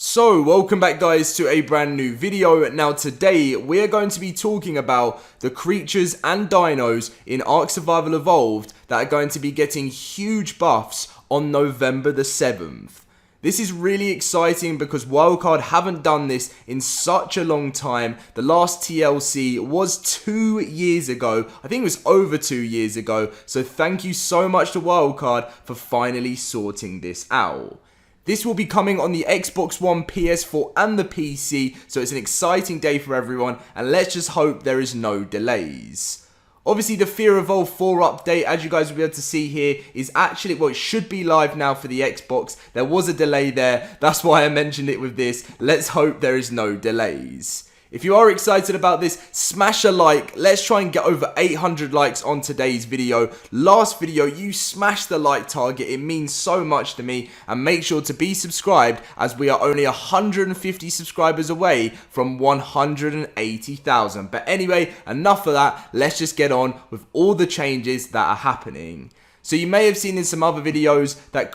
So, welcome back guys to a brand new video. Now today, we're going to be talking about the creatures and dinos in ARK Survival Evolved that are going to be getting huge buffs on November the 7th. This is really exciting because Wildcard haven't done this in such a long time. The last TLC was 2 years ago. I think it was over 2 years ago. So thank you so much to Wildcard for finally sorting this out. This will be coming on the Xbox One, PS4 and the PC, so it's an exciting day for everyone, and let's just hope there is no delays. Obviously, the Fear Evolve 4 update, as you guys will be able to see here, is actually, well, it should be live now for the Xbox. There was a delay there, that's why I mentioned it with this. Let's hope there is no delays. If you are excited about this, smash a like. Let's try and get over 800 likes on today's video. Last video, you smashed the like target. It means so much to me. And make sure to be subscribed as we are only 150 subscribers away from 180,000. But anyway, enough of that. Let's just get on with all the changes that are happening. So you may have seen in some other videos that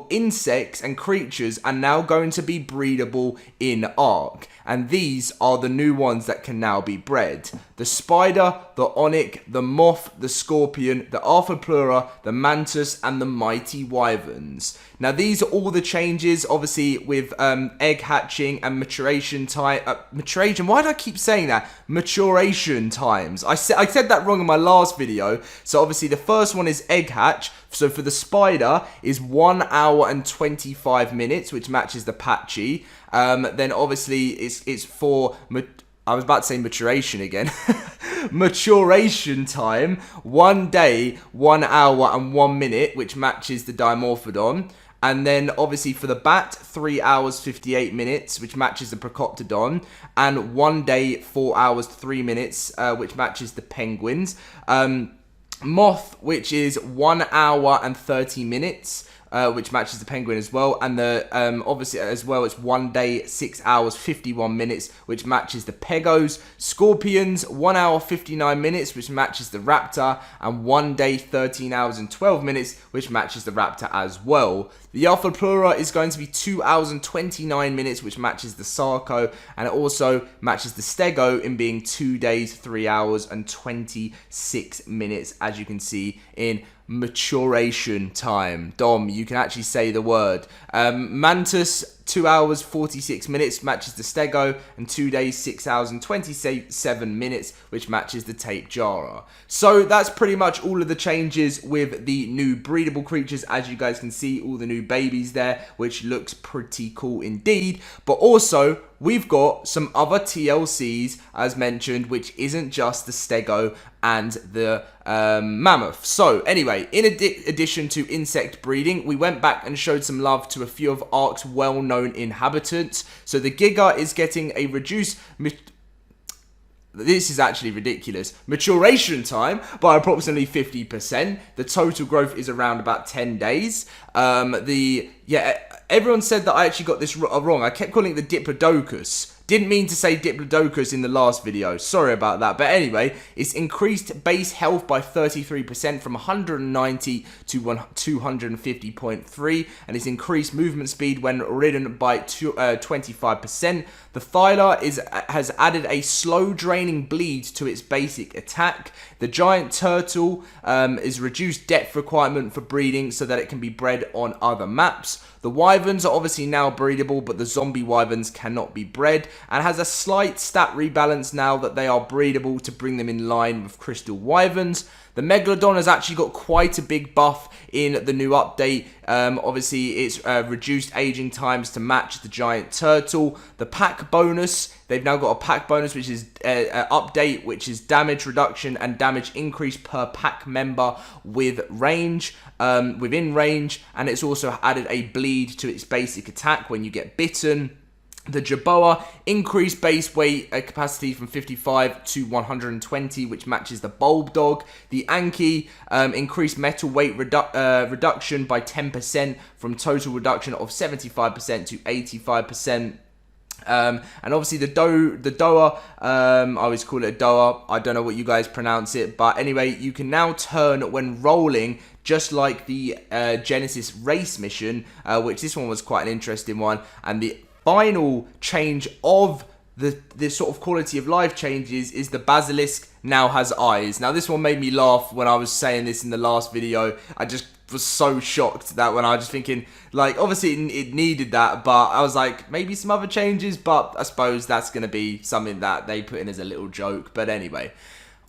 insects and creatures are now going to be breedable in ARK. And these are the new ones that can now be bred. The spider, the onyx, the moth, the scorpion, the arthropleura, the mantis, and the mighty wyverns. Now these are all the changes, obviously, with egg hatching and maturation time. Why do I keep saying that? Maturation times. I said that wrong in my last video. So obviously the first one is egg hatch. So for the spider is 1 hour and 25 minutes, which matches the patchy. Then obviously it's for, I was about to say maturation again. Maturation time, 1 day, 1 hour and 1 minute, which matches the Dimorphodon. And then obviously for the bat, 3 hours 58 minutes, which matches the Procoptodon, and 1 day, 4 hours 3 minutes, which matches the penguins. Moth, which is 1 hour and 30 minutes, which matches the penguin as well, and the obviously as well it's 1 day, 6 hours 51 minutes, which matches the pegos. Scorpions, 1 hour 59 minutes, which matches the raptor, and 1 day, 13 hours and 12 minutes, which matches the raptor as well. The arthropleura is going to be 2 hours and 29 minutes, which matches the sarco, and it also matches the stego in being 2 days, 3 hours and 26 minutes, as you can see in maturation time. Dom, you can actually say the word. Mantis, 2 hours 46 minutes, matches the stego, and 2 days, 6 hours and 27 minutes, which matches the tape jara. So that's pretty much all of the changes with the new breedable creatures. As you guys can see, all the new babies there, which looks pretty cool indeed. But also, we've got some other TLCs, as mentioned, which isn't just the stego and the mammoth. So anyway, in addition to insect breeding, we went back and showed some love to a few of ARK's well-known inhabitants. So the Giga is getting a reduced... This is actually ridiculous. Maturation time by approximately 50%. The total growth is around about 10 days. Everyone said that I actually got this wrong. I kept calling it the Diplodocus. Didn't mean to say Diplodocus in the last video. Sorry about that. But anyway, it's increased base health by 33% from 190 to 250.3. And it's increased movement speed when ridden by 25%. The Thyla has added a slow draining bleed to its basic attack. The giant turtle is reduced depth requirement for breeding so that it can be bred on other maps. The wyverns are obviously now breedable, but the zombie wyverns cannot be bred, and has a slight stat rebalance now that they are breedable to bring them in line with crystal wyverns. The Megalodon has actually got quite a big buff in the new update. Obviously, it's reduced aging times to match the giant turtle. The pack bonus, they've now got a pack bonus, which is an update, which is damage reduction and damage increase per pack member with range, within range. And it's also added a bleed to its basic attack when you get bitten. The Jerboa increased base weight capacity from 55 to 120, which matches the Bulb Dog. The Anki increased metal weight reduction by 10% from total reduction of 75% to 85%. And obviously the Doa, I always call it a Doa, I don't know what you guys pronounce it, but anyway, you can now turn when rolling, just like the Genesis race mission, which this one was quite an interesting one, and the final change of the sort of quality of life changes is the basilisk now has eyes. Now this one made me laugh when I was saying this in the last video. I just was so shocked that when I was just thinking, like, obviously it needed that, but I was like, maybe some other changes, but I suppose that's going to be something that they put in as a little joke. But anyway,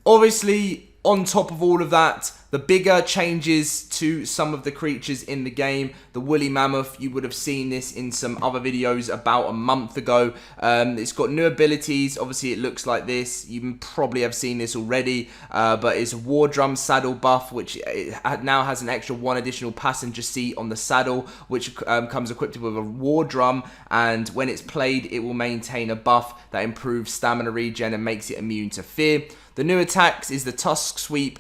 obviously on top of all of that, the bigger changes to some of the creatures in the game. The woolly mammoth, you would have seen this in some other videos about a month ago. It's got new abilities. Obviously, it looks like this. You probably have seen this already, but it's a war drum saddle buff, which it now has an extra 1 additional passenger seat on the saddle, which comes equipped with a war drum, and when it's played, it will maintain a buff that improves stamina regen and makes it immune to fear. The new attacks is the tusk sweep.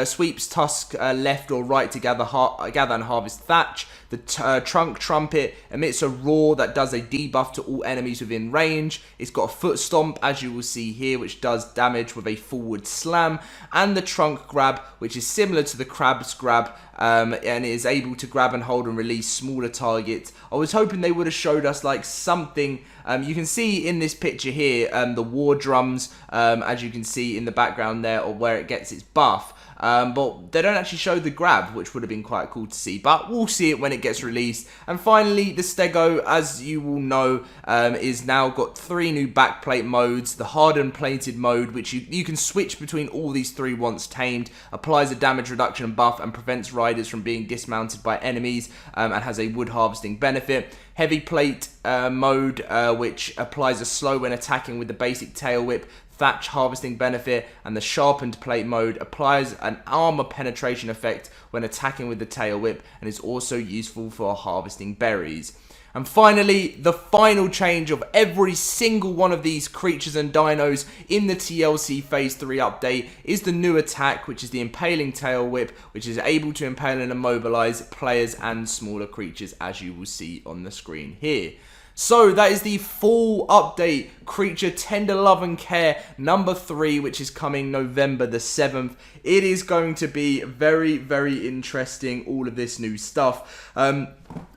Sweeps tusk left or right to gather and harvest thatch. The trunk trumpet emits a roar that does a debuff to all enemies within range. It's got a foot stomp, as you will see here, which does damage with a forward slam. And the trunk grab, which is similar to the crab's grab, and it is able to grab and hold and release smaller targets. I was hoping they would have showed us like something. You can see in this picture here the war drums, as you can see in the background there, or where it gets its buff. But they don't actually show the grab, which would have been quite cool to see, but we'll see it when it gets released. And finally, the stego, as you will know, is now got 3 new backplate modes. The hardened plated mode, which you can switch between all these 3 once tamed, applies a damage reduction buff and prevents riders from being dismounted by enemies, and has a wood harvesting benefit. Heavy plate mode, which applies a slow when attacking with the basic tail whip, thatch harvesting benefit, and the sharpened plate mode applies an armor penetration effect when attacking with the tail whip and is also useful for harvesting berries. And finally, the final change of every single one of these creatures and dinos in the TLC Phase 3 update is the new attack, which is the Impaling Tail Whip, which is able to impale and immobilize players and smaller creatures, as you will see on the screen here. So that is the full update, Creature Tender Love and Care number 3, which is coming November the 7th. It is going to be very, very interesting, all of this new stuff.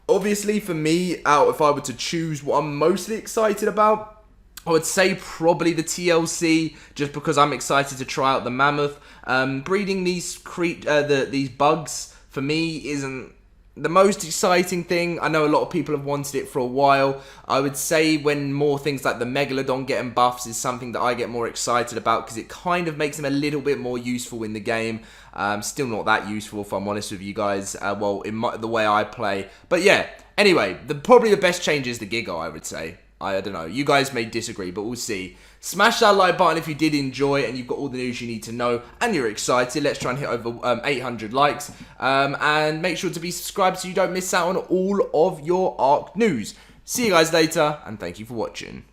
Obviously, for me, if I were to choose what I'm mostly excited about, I would say probably the TLC, just because I'm excited to try out the mammoth. Breeding these bugs, for me, isn't the most exciting thing. I know a lot of people have wanted it for a while. I would say when more things like the Megalodon getting buffs is something that I get more excited about, because it kind of makes them a little bit more useful in the game. Still not that useful, if I'm honest with you guys, well, in the way I play. But yeah, anyway, probably the best change is the Giga, I would say. I don't know, you guys may disagree, but we'll see. Smash that like button if you did enjoy and you've got all the news you need to know and you're excited. Let's try and hit over 800 likes. And make sure to be subscribed so you don't miss out on all of your ARK news. See you guys later, and thank you for watching.